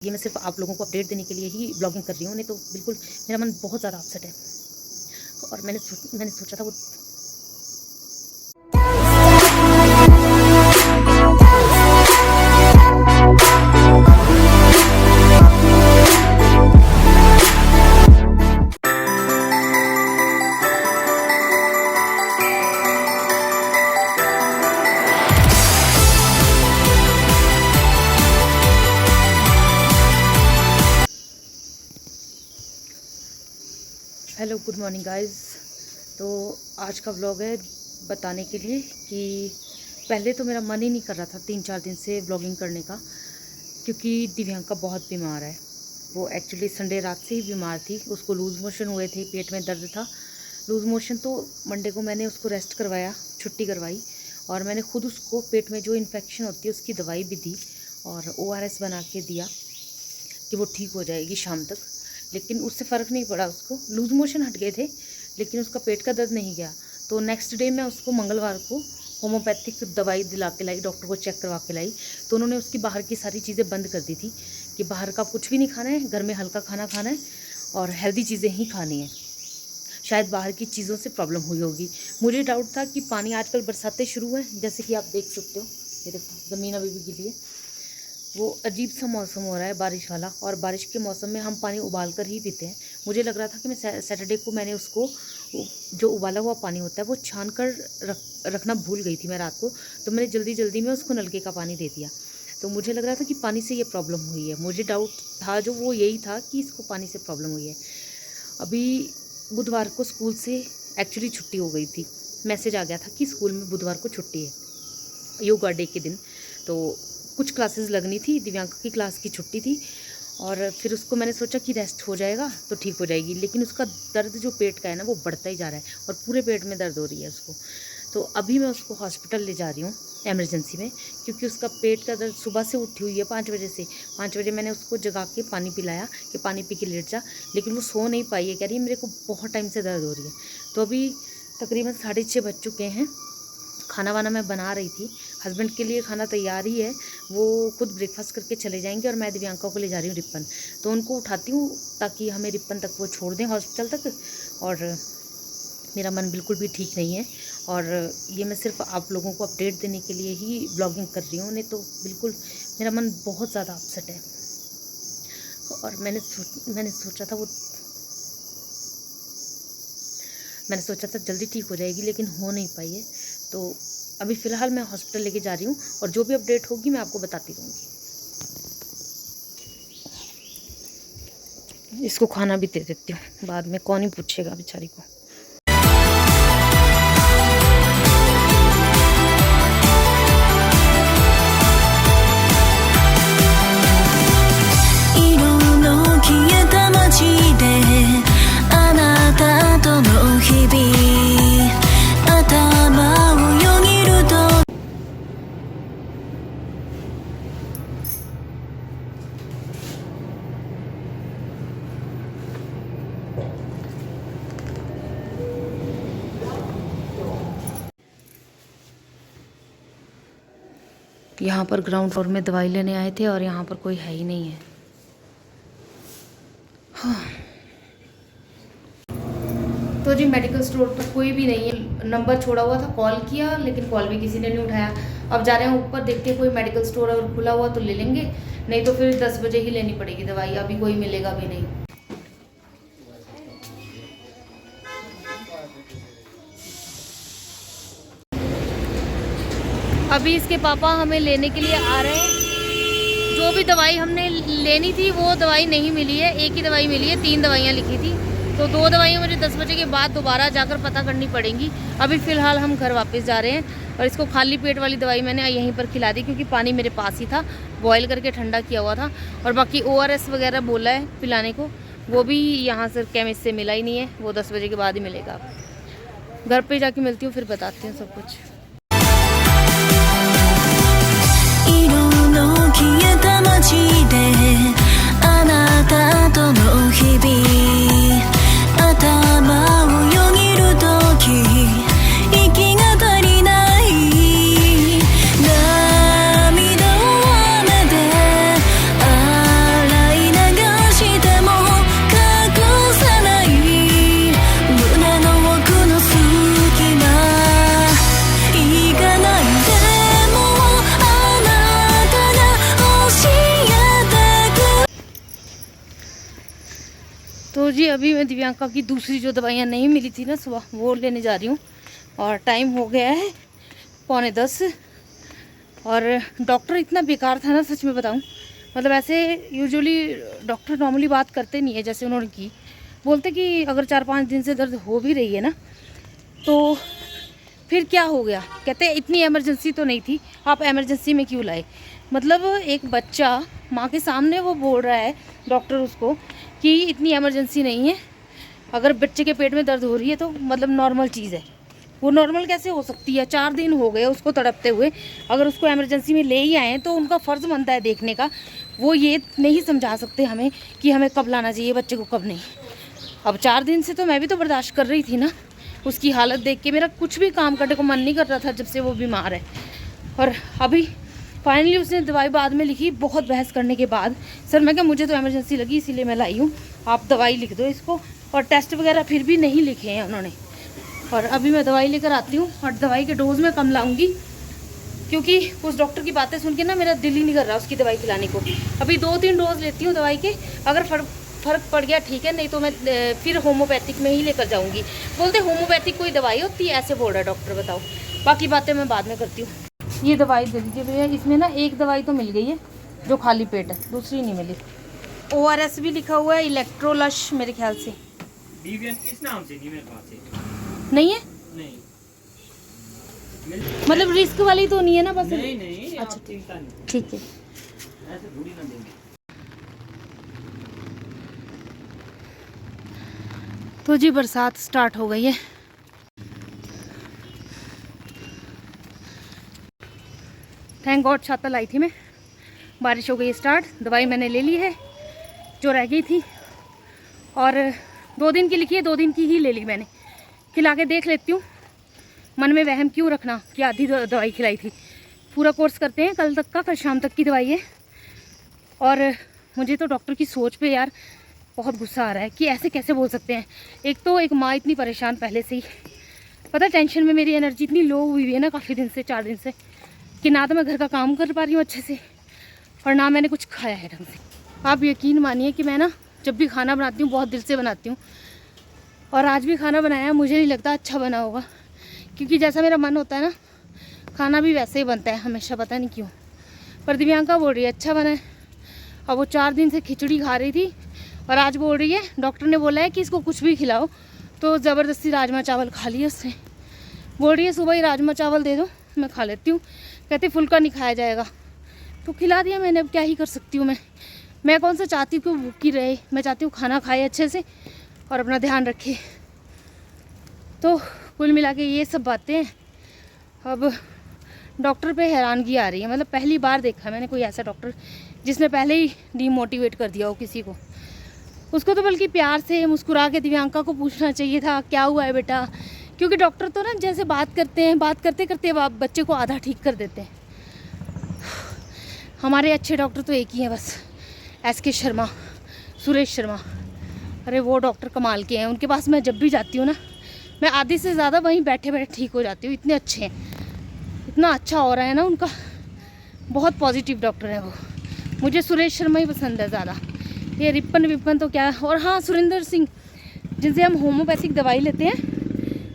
ये मैं सिर्फ आप लोगों को अपडेट देने के लिए ही ब्लॉगिंग कर रही हूँ, नहीं तो बिल्कुल मेरा मन बहुत ज़्यादा अपसेट है। और मैंने सोचा था वो हेलो गुड मॉर्निंग गाइस। तो आज का व्लॉग है बताने के लिए कि पहले तो मेरा मन ही नहीं कर रहा था 3-4 दिन से व्लॉगिंग करने का, क्योंकि दिव्यांका बहुत बीमार है। वो एक्चुअली संडे रात से ही बीमार थी, उसको लूज़ मोशन हुए थे, पेट में दर्द था लूज़ मोशन। तो मंडे को मैंने उसको रेस्ट करवाया, छुट्टी करवाई, और मैंने खुद उसको पेट में जो इन्फेक्शन होती है उसकी दवाई भी दी और ORS बना के दिया कि वो ठीक हो जाएगी शाम तक। लेकिन उससे फ़र्क नहीं पड़ा, उसको लूज़ मोशन हट गए थे लेकिन उसका पेट का दर्द नहीं गया। तो नेक्स्ट डे मैं उसको मंगलवार को होम्योपैथिक दवाई दिला के लाई, डॉक्टर को चेक करवा के लाई। तो उन्होंने उसकी बाहर की सारी चीज़ें बंद कर दी थी कि बाहर का कुछ भी नहीं खाना है, घर में हल्का खाना खाना है और हेल्दी चीज़ें ही खानी है। शायद बाहर की चीज़ों से प्रॉब्लम हुई होगी। मुझे डाउट था कि पानी आजकल बरसातें शुरू हैं, जैसे कि आप देख सकते हो, ये देखो ज़मीन अभी भी गिली है। वो अजीब सा मौसम हो रहा है बारिश वाला, और बारिश के मौसम में हम पानी उबाल कर ही पीते हैं। मुझे लग रहा था कि मैं सैटरडे को मैंने उसको जो उबाला हुआ पानी होता है वो छान कर रखना भूल गई थी मैं रात को। तो मैंने जल्दी में उसको नलके का पानी दे दिया। तो मुझे लग रहा था कि पानी से ये प्रॉब्लम हुई है। मुझे डाउट था जो वो यही था कि इसको पानी से प्रॉब्लम हुई है। अभी बुधवार को स्कूल से एक्चुअली छुट्टी हो गई थी, मैसेज आ गया था कि स्कूल में बुधवार को छुट्टी है, योगा डे के दिन। तो कुछ क्लासेस लगनी थी, दिव्यांका की क्लास की छुट्टी थी, और फिर उसको मैंने सोचा कि रेस्ट हो जाएगा तो ठीक हो जाएगी। लेकिन उसका दर्द जो पेट का है ना वो बढ़ता ही जा रहा है और पूरे पेट में दर्द हो रही है उसको। तो अभी मैं उसको हॉस्पिटल ले जा रही हूँ एमरजेंसी में, क्योंकि उसका पेट का दर्द सुबह से उठी हुई है 5 बजे से। 5 बजे मैंने उसको जगा के पानी पिलाया कि पानी पी के लेट जा, लेकिन वो सो नहीं पाई है। कह रही है मेरे को बहुत टाइम से दर्द हो रही है। तो अभी तकरीबन 6:30 बज चुके हैं। खाना वाना मैं बना रही थी, हस्बैंड के लिए खाना तैयार ही है, वो खुद ब्रेकफास्ट करके चले जाएंगे और मैं दिव्यांका को ले जा रही हूँ रिपन। तो उनको उठाती हूँ ताकि हमें रिपन तक वो छोड़ दें, हॉस्पिटल तक। और मेरा मन बिल्कुल भी ठीक नहीं है, और ये मैं सिर्फ आप लोगों को अपडेट देने के लिए ही ब्लॉगिंग कर रही हूँ, नहीं तो बिल्कुल मेरा मन बहुत ज़्यादा अपसेट है। और मैंने सोचा था जल्दी ठीक हो जाएगी, लेकिन हो नहीं पाई है। तो अभी फ़िलहाल मैं हॉस्पिटल लेके जा रही हूँ, और जो भी अपडेट होगी मैं आपको बताती रहूँगी। इसको खाना भी दे देती हूँ, बाद में कौन ही पूछेगा बेचारी को। यहाँ पर ग्राउंड फ्लोर में दवाई लेने आए थे और यहाँ पर कोई है ही नहीं है। हाँ। तो जी मेडिकल स्टोर पर कोई भी नहीं है। नंबर छोड़ा हुआ था, कॉल किया लेकिन कॉल भी किसी ने नहीं उठाया। अब जा रहे हैं ऊपर, देखते हैं कोई मेडिकल स्टोर अगर खुला हुआ तो ले लेंगे, नहीं तो फिर 10 बजे ही लेनी पड़ेगी दवाई। अभी कोई मिलेगा भी नहीं। अभी इसके पापा हमें लेने के लिए आ रहे हैं। जो भी दवाई हमने लेनी थी वो दवाई नहीं मिली है, एक ही दवाई मिली है। 3 दवाइयाँ लिखी थी, तो 2 दवाइयाँ मुझे 10 बजे के बाद दोबारा जाकर पता करनी पड़ेंगी। अभी फ़िलहाल हम घर वापस जा रहे हैं, और इसको खाली पेट वाली दवाई मैंने यहीं पर खिला दी, क्योंकि पानी मेरे पास ही था, बॉयल करके ठंडा किया हुआ था। और बाकी ORS वगैरह बोला है पिलाने को, वो भी यहाँ से केमिस्ट से मिला ही नहीं है, वो 10 बजे के बाद ही मिलेगा। घर पर जाके मिलती हूँ, फिर बताती हूँ सब कुछ। तो जी अभी मैं दिव्यांका की दूसरी जो दवाइयाँ नहीं मिली थी ना सुबह, वो लेने जा रही हूँ। और टाइम हो गया है 9:45। और डॉक्टर इतना बेकार था ना, सच में बताऊँ। मतलब ऐसे यूजुअली डॉक्टर नॉर्मली बात करते नहीं है जैसे उन्होंने की। बोलते कि अगर 4-5 दिन से दर्द हो भी रही है ना, तो फिर क्या हो गया। कहते हैं इतनी इमरजेंसी तो नहीं थी, आप इमरजेंसी में क्यों लाए। मतलब एक बच्चा माँ के सामने वो बोल रहा है डॉक्टर उसको कि इतनी इमरजेंसी नहीं है, अगर बच्चे के पेट में दर्द हो रही है तो मतलब नॉर्मल चीज़ है। वो नॉर्मल कैसे हो सकती है, 4 दिन हो गए उसको तड़पते हुए। अगर उसको इमरजेंसी में ले ही आए तो उनका फ़र्ज़ बनता है देखने का। वो ये नहीं समझा सकते हमें कि हमें कब लाना चाहिए बच्चे को, कब नहीं। अब 4 दिन से तो मैं भी तो बर्दाश्त कर रही थी ना। उसकी हालत देख के मेरा कुछ भी काम करने को मन नहीं कर रहा था जब से वो बीमार है। और अभी फाइनली उसने दवाई बाद में लिखी, बहुत बहस करने के बाद। सर मैं क्या, मुझे तो इमरजेंसी लगी इसीलिए मैं लाई हूँ, आप दवाई लिख दो इसको। और टेस्ट वगैरह फिर भी नहीं लिखे हैं उन्होंने। और अभी मैं दवाई लेकर आती हूँ और दवाई के डोज में कम लाऊंगी, क्योंकि उस डॉक्टर की बातें सुन के ना मेरा दिल ही नहीं कर रहा उसकी दवाई खिलाने को। अभी 2-3 डोज लेती हूँ दवाई के, अगर फ़र्क पड़ गया ठीक है, नहीं तो मैं फिर होम्योपैथिक में ही लेकर जाऊँगी। बोलते होम्योपैथिक कोई दवाई होती है, ऐसे बोल रहा है डॉक्टर। बताओ, बाकी बातें मैं बाद में करती हूँ। ये दवाई दे दीजिए भैया। इसमें ना एक दवाई तो मिल गई है जो खाली पेट है, दूसरी नहीं मिली। ORS भी लिखा हुआ है, इलेक्ट्रोलश मेरे ख्याल से। किस नाम से नहीं, मेरे पास नहीं है, नहीं। मतलब रिस्क वाली तो नहीं है ना, बस नहीं अच्छा चिंता नहीं, ठीक है। ऐसे थोड़ी ना देंगे। तो जी बरसात स्टार्ट हो गई है। थैंक गॉड छाता लाई थी मैं, बारिश हो गई स्टार्ट। दवाई मैंने ले ली है जो रह गई थी, और 2 दिन की लिखी है, 2 दिन की ही ले ली मैंने। खिला के देख लेती हूँ, मन में वहम क्यों रखना कि आधी दवाई खिलाई थी। पूरा कोर्स करते हैं कल तक का, कल शाम तक की दवाई है। और मुझे तो डॉक्टर की सोच पे यार बहुत गुस्सा आ रहा है कि ऐसे कैसे बोल सकते हैं। एक तो एक माँ इतनी परेशान पहले से ही, पता टेंशन में मेरी एनर्जी इतनी लो हुई है ना काफ़ी दिन से, 4 दिन से, कि ना तो मैं घर का काम कर पा रही हूँ अच्छे से, और ना मैंने कुछ खाया है ढंग से। आप यकीन मानिए कि मैं ना जब भी खाना बनाती हूँ बहुत दिल से बनाती हूँ, और आज भी खाना बनाया, मुझे नहीं लगता अच्छा बना होगा, क्योंकि जैसा मेरा मन होता है ना खाना भी वैसे ही बनता है हमेशा, पता नहीं क्यों। पर दिव्यांका बोल रही है अच्छा बना है। अब वो 4 दिन से खिचड़ी खा रही थी और आज बोल रही है डॉक्टर ने बोला है कि इसको कुछ भी खिलाओ, तो ज़बरदस्ती राजमा चावल खा लिए उसने। बोल रही है सुबह ही राजमा चावल दे दो, मैं खा लेती हूँ। कहती फुल्का नहीं खाया जाएगा, तो खिला दिया मैंने। अब क्या ही कर सकती हूँ मैं कौन सा चाहती हूँ कि भूखी रहे। मैं चाहती हूँ खाना खाए अच्छे से और अपना ध्यान रखे। तो कुल मिला के ये सब बातें हैं। अब डॉक्टर पे हैरानगी आ रही है, मतलब पहली बार देखा मैंने कोई ऐसा डॉक्टर जिसने पहले ही डीमोटिवेट कर दिया हो किसी को। उसको तो बल्कि प्यार से मुस्कुरा के दिव्यांका को पूछना चाहिए था क्या हुआ है बेटा, क्योंकि डॉक्टर तो ना जैसे बात करते हैं, बात करते करते बच्चे को आधा ठीक कर देते हैं। हमारे अच्छे डॉक्टर तो एक ही हैं बस, SK शर्मा, सुरेश शर्मा। अरे वो डॉक्टर कमाल के हैं, उनके पास मैं जब भी जाती हूँ ना, मैं आधी से ज़्यादा वहीं बैठे बैठे ठीक हो जाती हूँ। इतने अच्छे हैं, इतना अच्छा हो रहा है ना उनका, बहुत पॉजिटिव डॉक्टर है वो। मुझे सुरेश शर्मा ही पसंद है ज़्यादा, ये रिपन तो क्या। और हाँ, सुरेंद्र सिंह जिनसे हम होम्योपैथिक दवाई लेते हैं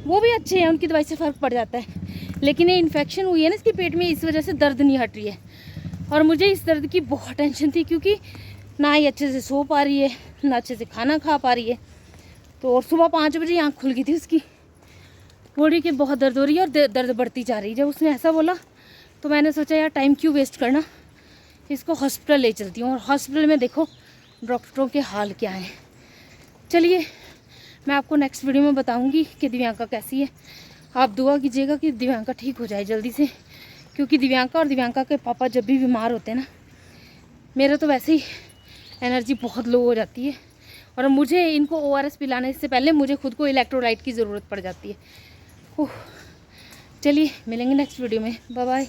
वो भी अच्छे हैं, उनकी दवाई से फ़र्क पड़ जाता है। लेकिन ये इन्फेक्शन हुई है ना इसके पेट में, इस वजह से दर्द नहीं हट रही है। और मुझे इस दर्द की बहुत टेंशन थी, क्योंकि ना ही अच्छे से सो पा रही है, ना अच्छे से खाना खा पा रही है। तो और सुबह 5 बजे आँख खुल गई थी उसकी। बॉडी की बहुत दर्द हो रही है और दर्द बढ़ती जा रही है। जब उसने ऐसा बोला तो मैंने सोचा यार टाइम क्यों वेस्ट करना, इसको हॉस्पिटल ले चलती हूँ। और हॉस्पिटल में देखो डॉक्टरों के हाल क्या हैं। चलिए मैं आपको नेक्स्ट वीडियो में बताऊंगी कि दिव्यांका कैसी है। आप दुआ कीजिएगा कि दिव्यांका ठीक हो जाए जल्दी से, क्योंकि दिव्यांका और दिव्यांका के पापा जब भी बीमार होते हैं ना, मेरा तो वैसे ही एनर्जी बहुत लो हो जाती है। और मुझे इनको ORS पिलाने से पहले मुझे खुद को इलेक्ट्रोलाइट की ज़रूरत पड़ जाती है। ओह, चलिए मिलेंगे नेक्स्ट वीडियो में, बाय बाय।